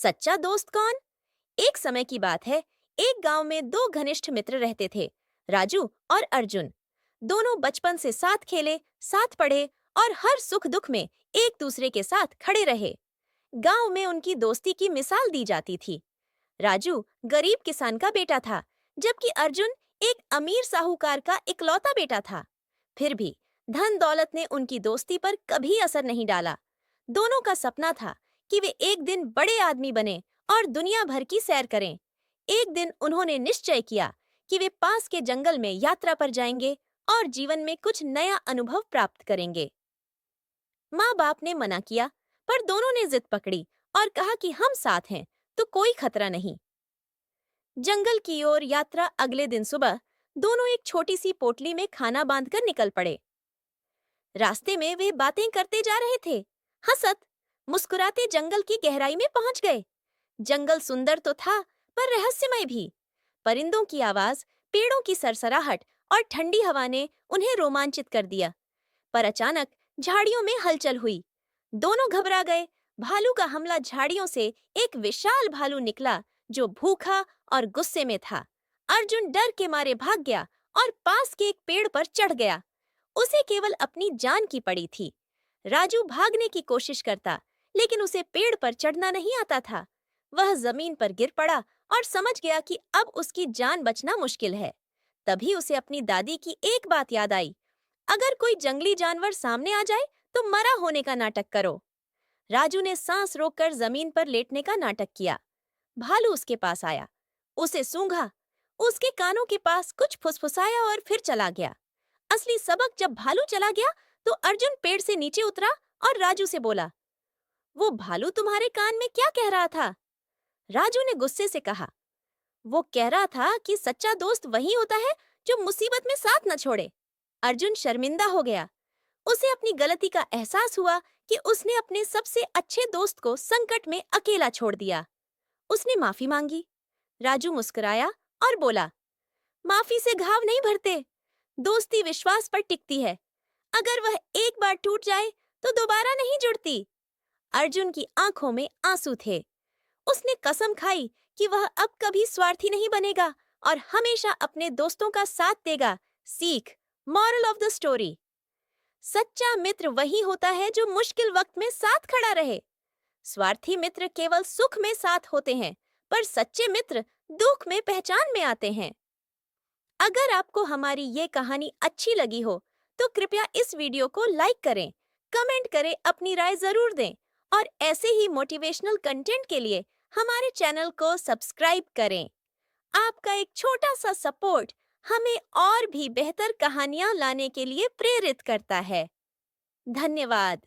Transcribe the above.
सच्चा दोस्त कौन? एक समय की बात है। एक गांव में दो घनिष्ठ मित्र रहते थे, राजू और अर्जुन। दोनों बचपन से साथ खेले, साथ पढ़े और हर सुख दुख में एक दूसरे के साथ खड़े रहे। गांव में उनकी दोस्ती की मिसाल दी जाती थी। राजू गरीब किसान का बेटा था, जबकि अर्जुन एक अमीर साहूकार का इकलौता बेटा था। फिर भी धन दौलत ने उनकी दोस्ती पर कभी असर नहीं डाला। दोनों का सपना था कि वे एक दिन बड़े आदमी बने और दुनिया भर की सैर करें। एक दिन उन्होंने निश्चय किया कि वे पास के जंगल में यात्रा पर जाएंगे और जीवन में कुछ नया अनुभव प्राप्त करेंगे। माँ बाप ने मना किया, पर दोनों ने जिद पकड़ी और कहा कि हम साथ हैं तो कोई खतरा नहीं। जंगल की ओर यात्रा अगले दिन सुबह दोनों एक छोटी सी पोटली में खाना बांधकर निकल पड़े। रास्ते में वे बातें करते जा रहे थे, हंसत मुस्कुराते जंगल की गहराई में पहुंच गए। जंगल सुंदर तो था, पर रहस्यमय भी। परिंदों की आवाज, पेड़ों की सरसराहट और ठंडी हवा ने उन्हें रोमांचित कर दिया। पर अचानक झाड़ियों में हलचल हुई। दोनों घबरा गए। भालू का हमला। झाड़ियों से एक विशाल भालू निकला, जो भूखा और गुस्से में था। अर्जुन डर के मारे भाग गया और पास के एक पेड़ पर चढ़ गया। उसे केवल अपनी जान की पड़ी थी। राजू भागने की कोशिश करता, लेकिन उसे पेड़ पर चढ़ना नहीं आता था। वह जमीन पर गिर पड़ा और समझ गया कि अब उसकी जान बचना मुश्किल है। तभी उसे अपनी दादी की एक बात याद आई। अगर कोई जंगली जानवर सामने आ जाए तो मरा होने का नाटक करो। राजू ने सांस रोककर जमीन पर लेटने का नाटक किया। भालू उसके पास आया, उसे सूंघा, उसके कानों के पास कुछ फुसफुसाया और फिर चला गया। असली सबक जब भालू चला गया तो अर्जुन पेड़ से नीचे उतरा और राजू से बोला, वो भालू तुम्हारे कान में क्या कह रहा था? राजू ने गुस्से से कहा, वो कह रहा था कि सच्चा दोस्त वही होता है जो मुसीबत में साथ न छोड़े। अर्जुन शर्मिंदा हो गया। उसे अपनी गलती का एहसास हुआ कि उसने अपने सबसे अच्छे दोस्त को संकट में अकेला छोड़ दिया। उसने माफी मांगी। राजू मुस्कुराया और बोला, माफी से घाव नहीं भरते। दोस्ती विश्वास पर टिकती है। अगर वह एक बार टूट जाए तो दोबारा नहीं जुड़ती। अर्जुन की आंखों में आंसू थे। उसने कसम खाई कि वह अब कभी स्वार्थी नहीं बनेगा और हमेशा अपने दोस्तों का साथ देगा। सीख, मॉरल ऑफ द स्टोरी। सच्चा मित्र वही होता है जो मुश्किल वक्त में साथ खड़ा रहे। स्वार्थी मित्र केवल सुख में साथ होते हैं, पर सच्चे मित्र दुख में पहचान में आते हैं। अगर आपको हमारी ये कहानी अच्छी लगी हो तो कृपया इस वीडियो को लाइक करें, कमेंट करें, अपनी राय जरूर दें और ऐसे ही मोटिवेशनल कंटेंट के लिए हमारे चैनल को सब्सक्राइब करें। आपका एक छोटा सा सपोर्ट हमें और भी बेहतर कहानियां लाने के लिए प्रेरित करता है। धन्यवाद।